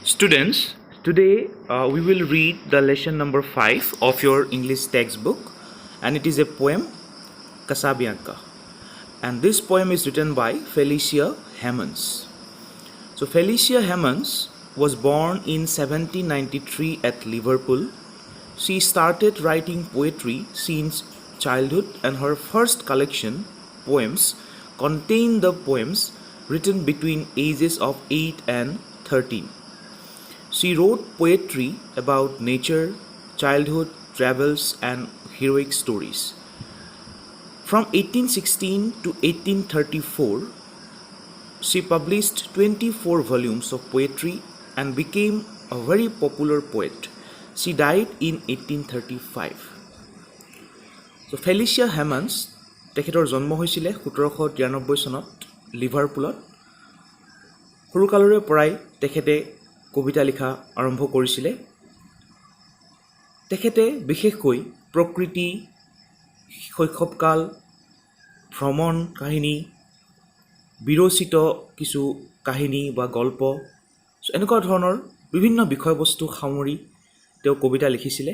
Students, today we will read the lesson number 5 of your English textbook, and it is a poem, Casabianca. And this poem is written by Felicia Hemans. So, Felicia Hemans was born in 1793 at Liverpool. She started writing poetry since childhood, and her first collection, poems, contain the poems written between ages of 8 and 13. She wrote poetry about nature, childhood, travels, and heroic stories. From 1816 to 1834, she published 24 volumes of poetry and became a very popular poet. She died in 1835. So Felicia Hemans, তেখেতৰ জন্ম হৈছিলে 1793 চনত লিভাৰপুলত। সৰুকালৰে পৰাই তেখেতে কবিতা লিখা আৰম্ভ কৰিছিলে। তেখেতে বিশেষকৈ প্ৰকৃতি, শৈশৱকাল, ভ্ৰমণ কাহিনী, বিৰচিত কিছু কাহিনী বা গল্প, এনেকুৱা ধৰণৰ বিভিন্ন বিষয়বস্তু সামৰি তেওঁ কবিতা লিখিছিলে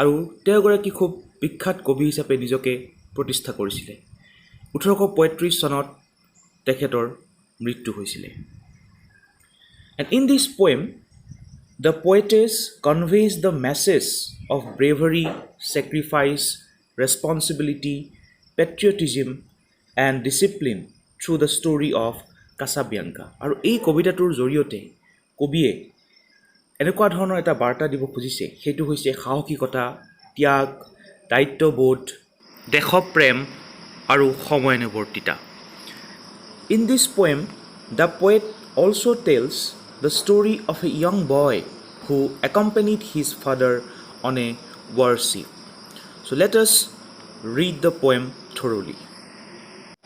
আৰু তেওঁ এগৰাকী খুব বিখ্যাত কবি হিচাপে নিজকে প্ৰতিষ্ঠা কৰিছিলে। 1835 চনত তেখেতৰ মৃত্যু হৈছিলে। And in this poem, the poetess conveys the message of bravery, sacrifice, responsibility, patriotism, and discipline through the story of Casabianca. আৰু এই কবিতাটোৰ জৰিয়তে কবিয়ে এনেকুৱা ধৰণৰ এটা বাৰ্তা দিব খুজিছে, সেইটো হৈছে সাহসিকতা, ত্যাগ, দায়িত্ববোধ, দেশপ্ৰেম আৰু সময়ানুৱৰ্তিতা। In this poem, the poet also tells the story of a young boy who accompanied his father on a warship. So let us read the poem thoroughly.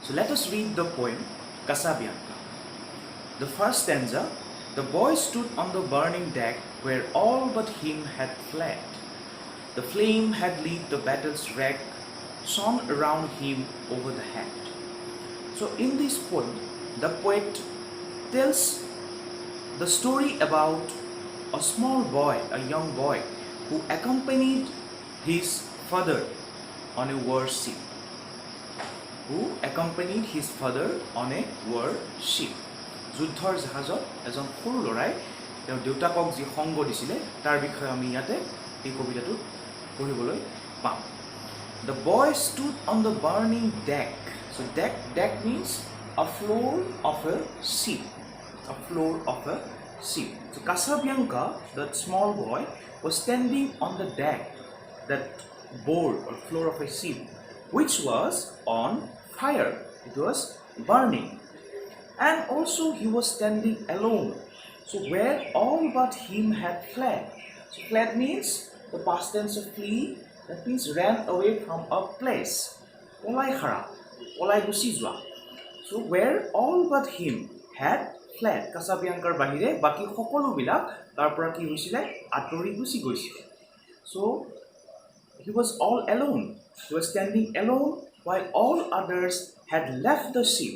So let us read the poem Casabianca. The first stanza: the boy stood on the burning deck where all but him had fled. The flame had lit the battle's wreck, shone around him over the head. So in this poem, the poet tells the story about a small boy, a young boy, who accompanied his father on a warship. যুদ্ধৰ জাহাজত এজন সৰু ল'ৰাই তেওঁৰ দেউতাকক যি সংগ দিছিলে তাৰ বিষয়ে আমি ইয়াতে এই কবিতাটোত পঢ়িবলৈ পাম। The boy stood on the burning deck. So deck means a floor of a ship. So Casabianca, that small boy, was standing on the deck, that board or floor of a ship, which was on fire. It was burning. And also he was standing alone. So where all but him had fled. So fled means the past tense of flee. That means ran away from a place. Olai gusi jua. So where all but him had fled. Casabiancar bahire baki সকলো বিলাক তাৰ পৰা কি হৈছিলে আতৰি গুছি গৈছিলে। So he was all alone. He was standing alone while all others had left the ship.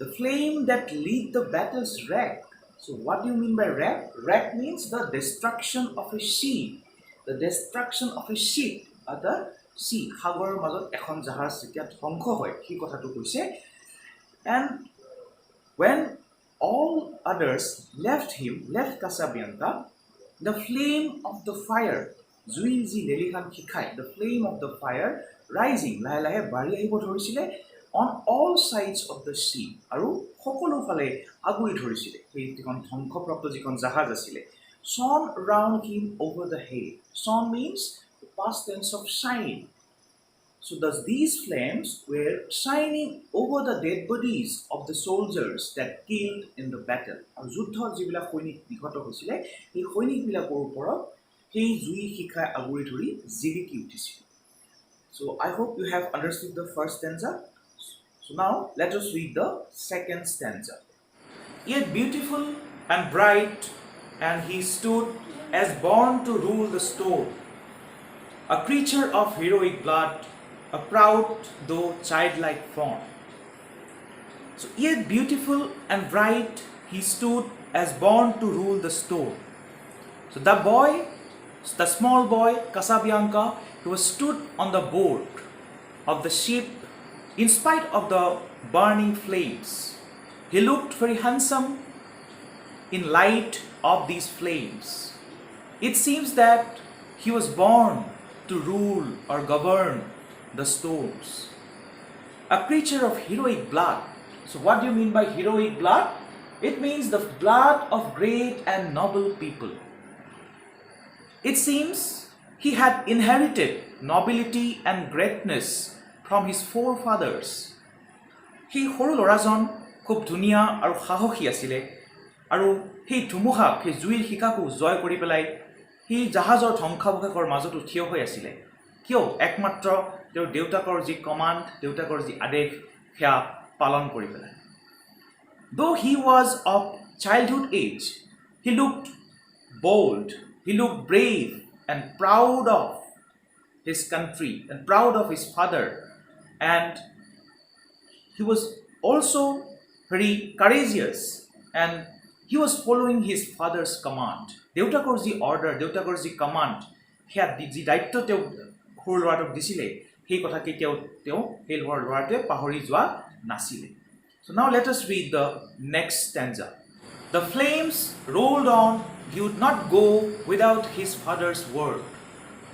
The flame that lit the battle's wreck. So what do you mean by wreck? Wreck means the destruction of a ship. The destruction of a ship at the sea. সাগৰৰ মাজত এখন জাহাজ যেতিয়া ধ্বংস হয় সেই কথাটো কৈছে। And when all others left Casabianca, the flame of the fire, জুই যি লেলিহান শিখাই, the flame of the fire rising, লাহে লাহে বাঢ়ি আহিব ধৰিছিলে on all sides of the sea, আৰু সকলো ফালে আগুৰি ধৰিছিলে সেই যিখন ধ্বংসপ্ৰাপ্ত যিখন জাহাজ আছিলে। Shone around him over the head. Shone means the past tense of shine. So thus these flames were shining over the dead bodies of the soldiers that killed in the battle. আৰু যুদ্ধত যিবিলাক সৈনিক নিহত হৈছিলে সেই সৈনিকবিলাকৰ ওপৰত সেই জুই শিখাই আগুৰি ধৰি জিলিকি উঠিছিল। So I hope you have understood the first stanza. So now let us read the second stanza. Yet beautiful and bright, and he stood as born to rule the storm, a creature of heroic blood, a proud though childlike form. So yet beautiful and bright, he stood as born to rule the storm. So the small boy, Casabianca, he was stood on the board of the ship in spite of the burning flames. He looked very handsome in light of these flames. It seems that he was born to rule or govern the storms. A creature of heroic blood. So what do you mean by heroic blood? It means the blood of great and noble people. It seems he had inherited nobility and greatness from his forefathers. He সৰু ল'ৰাজন খুব ধুনীয়া আৰু সাহসী আছিলে আৰু সেই ধুমুহাক সেই জুইৰ শিকাকো জয় কৰি পেলাই সি জাহাজৰ ধ্বংসাৱশেষৰ মাজত থিয় হৈ আছিলে কিয় একমাত্ৰ তেওঁৰ দেউতাকৰ যি কমাণ্ড দেউতাকৰ যি আদেশ সেয়া পালন কৰি পেলাই Though he was of childhood age, he looked bold, he looked brave and proud of his country and proud of his father, and he was also very courageous and he was following his father's command. দেউতাকৰ যি order দেউতাকৰ যি command সেয়া যি দায়িত্ব তেওঁ সৰু ল'ৰাটোক দিছিলে সেই কথা কেতিয়াও তেওঁ সেই ল'ৰাটোৱে পাহৰি যোৱা নাছিলে So now let us read the next stanza. The flames rolled on, he would not go without his father's word.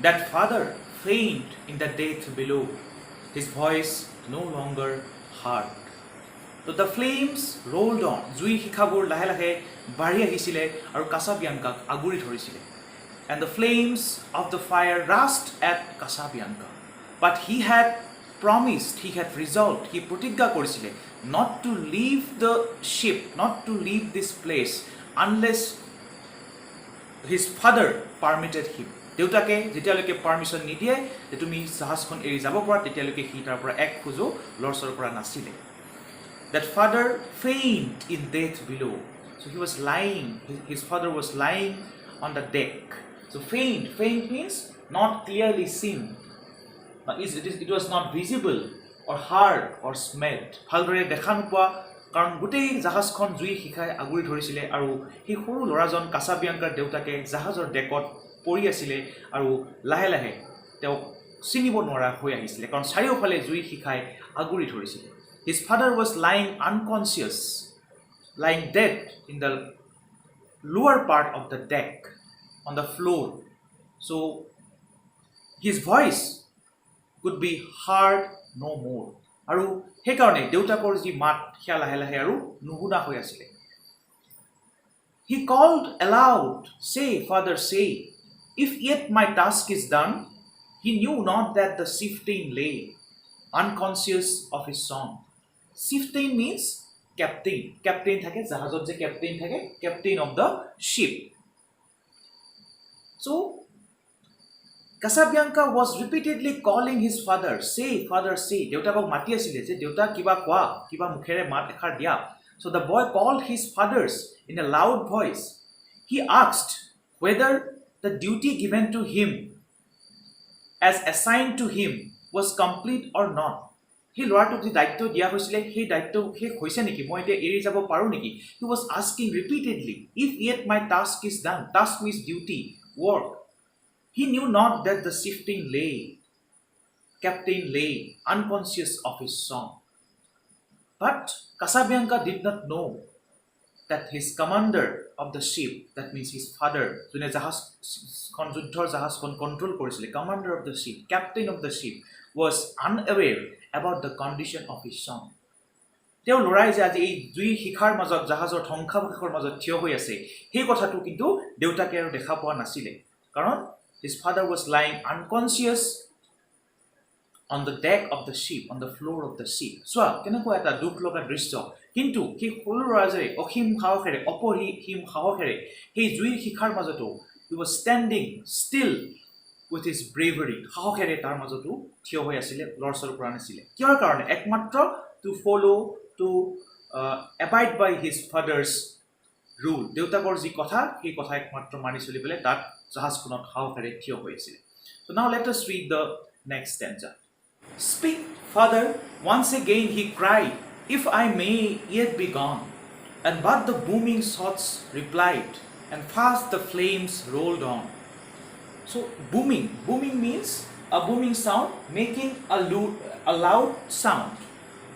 That father faint in the death below, his voice no longer heard. So the flames rolled on. Jui hikabur lahe lahe bari ahisile aru Casabianca aguri dhorisile. And the flames of the fire rushed at Casabianca. But he had promised, he had resolved, he protigya korisile not to leave the ship, not to leave this place unless his father permitted him. দেউতাকে যেতিয়ালৈকে permission নিদিয়ে যে তুমি জাহাজখন এৰি যাব পৰা তেতিয়ালৈকে সি তাৰ পৰা এক খোজো লৰচৰ কৰা নাছিলে That father faint in death below. So he was lying, his father was lying on the deck. So faint means not clearly seen. It was not visible or heard or smelled. ভালদৰে দেখা নোপোৱা কাৰণ গোটেই জাহাজখন জুই শিখাই আগুৰি ধৰিছিলে আৰু সেই সৰু ল'ৰাজন কাছাবিয়াংকাৰ দেউতাকে জাহাজৰ ডেকত পৰি আছিলে আৰু লাহে লাহে তেওঁ চিনিব নোৱাৰা হৈ আহিছিলে কাৰণ চাৰিওফালে জুই শিখাই আগুৰি ধৰিছিলে His father was lying unconscious, lying dead in the lower part of the deck on the floor. So his voice could be heard no more. আৰু সেই কাৰণে দেউতাকৰ যি মাত সেয়া লাহে লাহে আৰু নুশুনা হৈ আছিলে He called aloud, say, father, say, if yet my task is done. He knew not that the chieftain lay, unconscious of his song. Chieftain means captain. Captain থাকে জাহাজত যে captain থাকে, captain of the ship. So Casabianca was repeatedly calling his father, say, father, say. দেউতাকক মাতি আছিলে যে দেউতা কিবা কোৱা, কিবা মুখেৰে মাত এষাৰ দিয়া. So the boy called his fathers in a loud voice. He asked whether the duty given to him as assigned to him was complete or not. He ল'ৰাটোক যি দায়িত্ব দিয়া হৈছিলে সেই দায়িত্ব শেষ হৈছে নেকি মই এতিয়া এৰি যাব পাৰো নেকি He was asking repeatedly, if yet my task is done. Task means duty, work. He knew not that the captain lay, unconscious of his song. But Casabianca did not know that his commander of the ship, that means his father, যোনে জাহাজখন যুদ্ধৰ জাহাজখন control কৰিছিলে, commander of the ship, captain of the ship, was unaware about the condition of his song. তেওঁ লৰাই যে আজি এই দুই শিখাৰ মাজত জাহাজৰ ধ্বংসাৱশেষৰ মাজত থিয় হৈ আছে সেই কথাটো কিন্তু দেউতাকে আৰু দেখা পোৱা নাছিলে কাৰণ his father was lying unconscious on the deck of the ship, on the floor of the ship. So কেনেকুৱা এটা দুখ লগা দৃশ্য কিন্তু সেই সৰু ল'ৰাজনে অসীম সাহসেৰে অপৰিসীম সাহসেৰে সেই জুইৰ শিখাৰ মাজতো he was standing still with his bravery. সাহসেৰে তাৰ মাজতো থিয় হৈ আছিল লৰচৰ কৰা নাছিলে কিয়ৰ কাৰণে একমাত্ৰ to follow to abide by his father's rule. দেউতাকৰ যি কথা সেই কথা একমাত্ৰ মানি চলিবলৈ তাত জাহাজখনত সাহসেৰে থিয় হৈ আছিল So now let us read the next stanza. Speak, father, once again he cried, if I may yet be gone. And but the booming shots replied, and fast the flames rolled on. So booming means a booming sound, making a loud sound,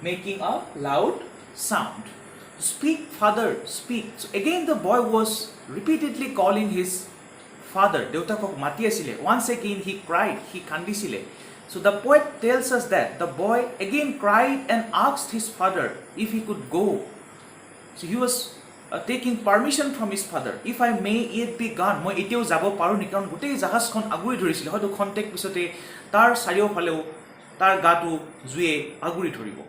making a loud sound. Speak, father, speak. So again, the boy was repeatedly calling his father. Deutakok mati asile. Once again, he cried. He kandisile. So the poet tells us that the boy again cried and asked his father if he could go. So he was taking permission from his father. If I may yet be gone, মই এতিয়াও যাব পাৰো নেকি? কাৰণ গোটেই জাহাজখন আগুৰি ধৰিছিল। হয়তো খন্তেক পিছতে তাৰ চাৰিওফালেও তাৰ গাটো জুয়ে আগুৰি ধৰিব।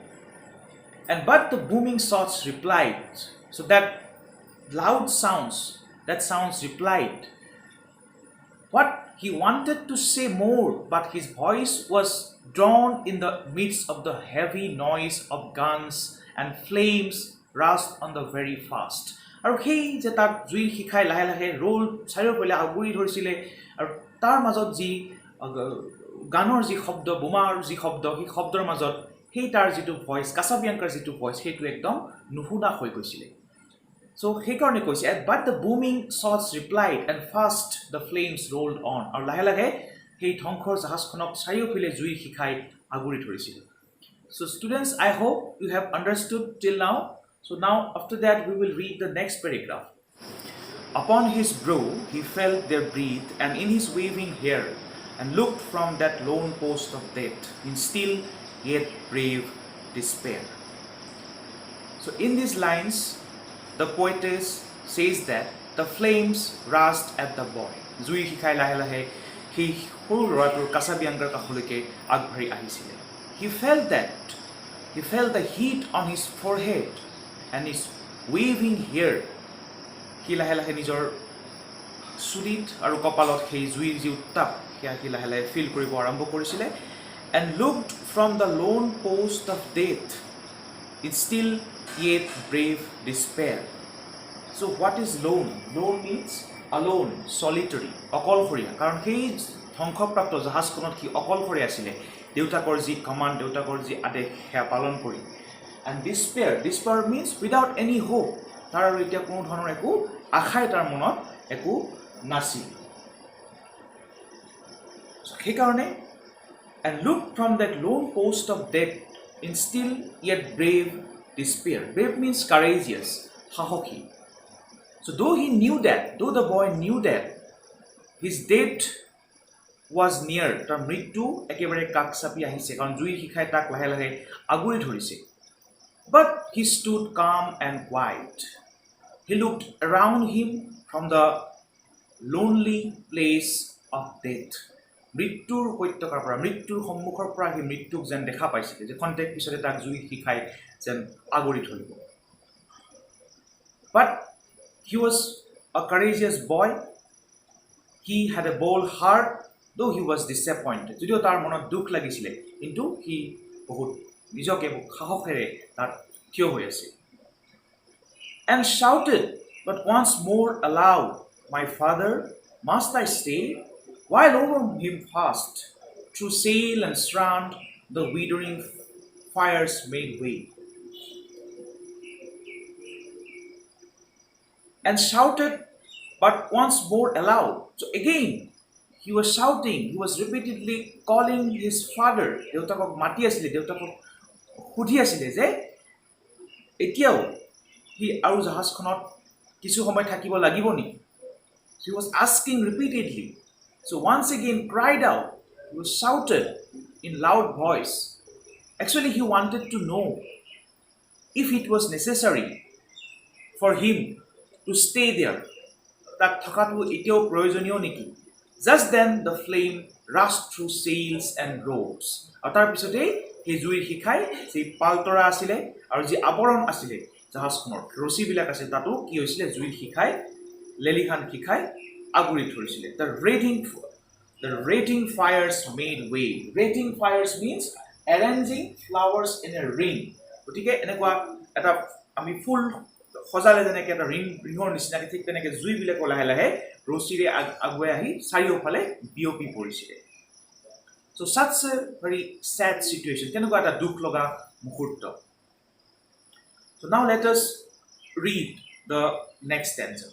And but the booming shots replied, so that loud sounds, that sounds replied. What he wanted to say more, but his voice was drowned in the midst of the heavy noise of guns and flames rushed on the very fast. আৰু সেই যে তাত জুই শিখাই লাহে লাহে roll চাৰিওফালে আগুৰি ধৰিছিলে আৰু তাৰ মাজত যি গানৰ যি শব্দ বোমাৰ যি শব্দ সেই শব্দৰ মাজত সেই তাৰ যিটো ভইচ কাছাবিয়াংকাৰ যিটো ভইচ সেইটো একদম নুশুনা হৈ গৈছিলে So সেইকাৰণে কৈছে but the booming shots replied and fast the flames rolled on আৰু লাহে লাহে সেই ধ্বংসৰ জাহাজখনক চাৰিওফালে জুই শিখাই আগুৰি ধৰিছিল So students, I hope you have understood till now. So now after that we will read the next paragraph. Upon his brow he felt their breath and in his waving hair and looked from that lone post of death in still yet brave despair. So in these lines the poetess says that the flames rushed at the boy. Jui hikai lahe lahe he horu lораটোৰ কাছাবিয়াংকাৰ কাষলৈকে আগবাঢ়ি আহিছিলে He felt the heat on his forehead and his waving hair. He lahe lahe নিজৰ চুলিত আৰু কপালত সেই জুইৰ যি উত্তাপ সেয়া he লাহে লাহে ফিল কৰিব আৰম্ভ কৰিছিলে and looked from the lone post of death in still yet brave despair. So what is lone? Lone means alone, solitary, অকলশৰীয়া কাৰণ সেই ধ্বংসপ্ৰাপ্ত জাহাজখনত কি অকলশৰীয়া আছিলে দেউতাকৰ যি কমান্ড দেউতাকৰ যি আদেশ সেয়া পালন কৰি and despair means without any hope তাৰ আৰু এতিয়া কোনো ধৰণৰ একো আশাই তাৰ মনত একো নাছিল সেইকাৰণে and looked from that lone post of death in still yet brave despair. Brave means courageous, সাহসী. So though the boy knew that his death was near, তাৰ মৃত্যু একেবাৰে কাষ চাপি আহিছে কাৰণ জুই শিখাই তাক লাহে লাহে আগুৰি ধৰিছে But he stood calm and quiet. He looked around him from the lonely place of death. মৃত্যুৰ উপত্যকাৰ পৰা মৃত্যুৰ সন্মুখৰ পৰা সি মৃত্যুক যেন দেখা পাইছিলে যে খন্তেক পিছতে তাক জুই শিখাই যেন আগুৰি ধৰিব But he was a courageous boy. He had a bold heart, though he was disappointed. যদিও তাৰ মনত দুখ লাগিছিলে কিন্তু সি বহুত নিজকে সাহসেৰে তাত থিয় হৈ আছিল And shouted, but once more aloud, My father, must I stay? While over him fast, through sail and strand, the withering fires made way. And shouted, but once more aloud. So again, he was shouting, he was repeatedly calling his father. দেউতাকক মাতি আছিলে দেউতাকক সুধি আছিলে যে এতিয়াও সি আৰু জাহাজখনত কিছু সময় থাকিব লাগিব নেকি He was asking repeatedly. So once again cried out, he was shouted in loud voice. Actually he wanted to know if it was necessary for him to stay there. তাক থকাটো এতিয়াও প্ৰয়োজনীয় নেকি Just then the flame rushed through sails and ropes. আৰু তাৰ পিছতে সেই জুইৰ শিখাই যি পালতৰা আছিলে আৰু যি আৱৰণ আছিলে জাহাজখনৰ ৰছীবিলাক আছে তাতো কি হৈছিলে জুইৰ শিখাই লেলিখান শিখাই আগুৰি ধৰিছিলে The raging fires made way. Raging fires means arranging flowers in a ring. গতিকে এনেকুৱা এটা আমি ফুল সজালে যেনেকৈ এটা ৰিঙৰ নিচিনাকৈ ঠিক তেনেকৈ জুইবিলাক লাহে লাহে ৰছীৰে আগুৱাই আহি চাৰিওফালে বিয়পি পৰিছিলে So such a very sad situation. কেনেকুৱা এটা দুখ লগা মুহূৰ্ত So now let us read the next stanza.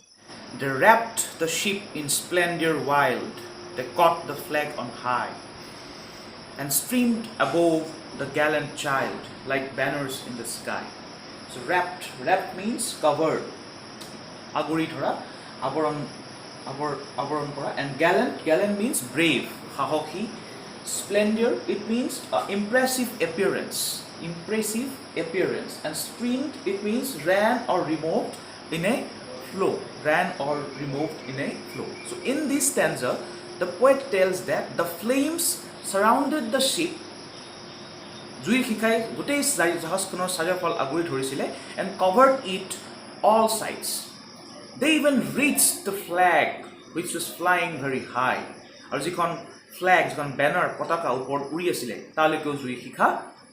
They wrapped the ship in splendor wild, they caught the flag on high, and streamed above the gallant child like banners in the sky. So wrapped means covered. Aguri thora, abaron kora, and gallant means brave, sahoki. Splendor, it means impressive appearance, and streamed, it means ran or removed in a flow, So in this stanza, the poet tells that the flames surrounded the ship, জুইৰ শিখাই গোটেই জাহাজখনৰ চাৰিওফাল আগুৰি ধৰিছিলে, and covered it all sides. They even reached the flag which was flying very high. আৰু যিখন flag, যিখন banner, পতাকা ওপৰত উৰি আছিলে, তালৈকেও জুইৰ শিখা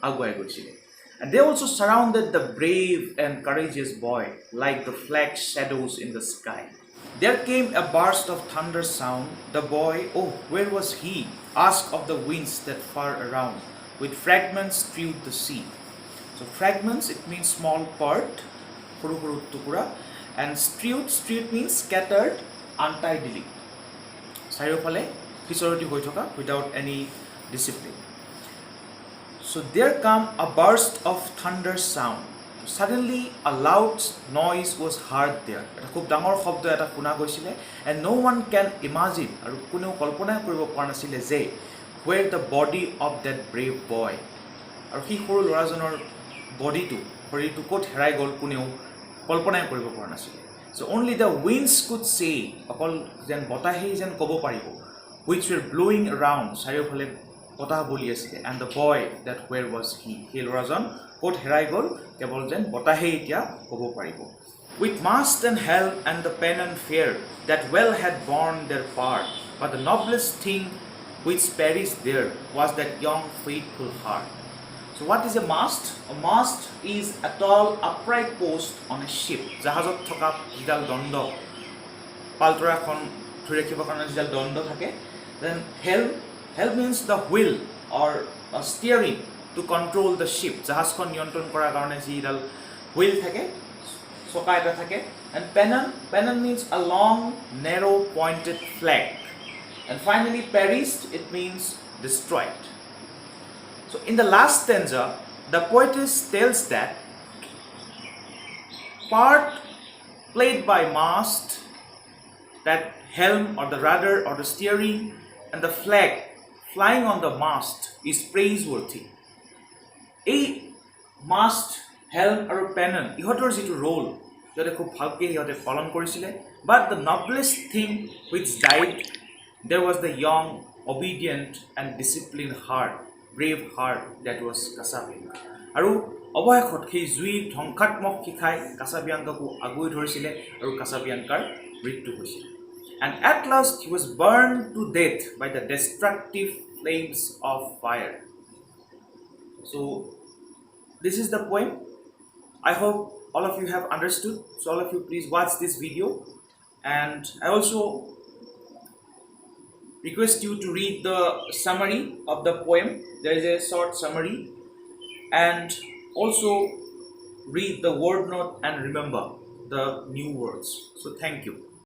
আগুৱাই গৈছিলে. And they also surrounded the brave and courageous boy like the flag shadows in the sky. There came a burst of thunder sound. The boy, oh, where was he? Asked of the winds that far around. With fragments strewed the sea. So fragments, it means small part, kuru tukura, and strewed means scattered untidily. Sariofale kisoroti hoi thoka without any discipline. So there come a burst of thunder sound. Suddenly a loud noise was heard there. Eta khub dangor shobdo eta shuna goisile, and no one can imagine aru kuneo kalpona koribo পৰা নাছিলে যে where the body of that brave boy, আৰু সেই সৰু ল'ৰাজনৰ বডিটো, শৰীৰটো ক'ত হেৰাই গ'ল কোনেও কল্পনাই কৰিব পৰা নাছিলে. So only the winds could say, অকল যেন বতাহেই যেন ক'ব পাৰিব, which were blowing around, চাৰিওফালে বতাহ বলি আছিলে, and the boy that where was he, সেই ল'ৰাজন ক'ত হেৰাই গ'ল কেৱল যেন বতাহেই এতিয়া ক'ব পাৰিব. With mast and helm and the pen and fear that well had borne their part, but the noblest thing which perished there was that young faithful heart. So what is a mast? A mast is a tall upright post on a ship. Jahazot thoka jidal dondo, paltora khon thori rakhibo karone jidal dondo thake. Then helm means the wheel or steering to control the ship. Jahaz khon niyantron korar karone jidal wheel thake, soka eta thake. And pennon means a long narrow pointed flag. And finally, perished, it means destroyed. So in the last stanza, the poetess tells that part played by mast, that helm or the rudder or the steering, and the flag flying on the mast is praiseworthy. A mast, helm or pennon, ihotor jitu role, jote khub bhalke ihote palon korisile, but the noblest thing which died, there was the young, obedient and disciplined heart, brave heart, that was Casabianca. Aru অৱশেষত সেই জুইৰ ধ্বংসাত্মক শিখাই কাছাবিয়াংকাকো আগুৰি ধৰিছিলে আৰু কাছাবিয়াংকাৰ মৃত্যু হৈছিল. And at last he was burned to death by the destructive flames of fire. So this is the poem. I hope all of you have understood. So all of you please watch this video, and I also request you to read the summary of the poem. There is a short summary, and also read the word note and remember the new words. So thank you.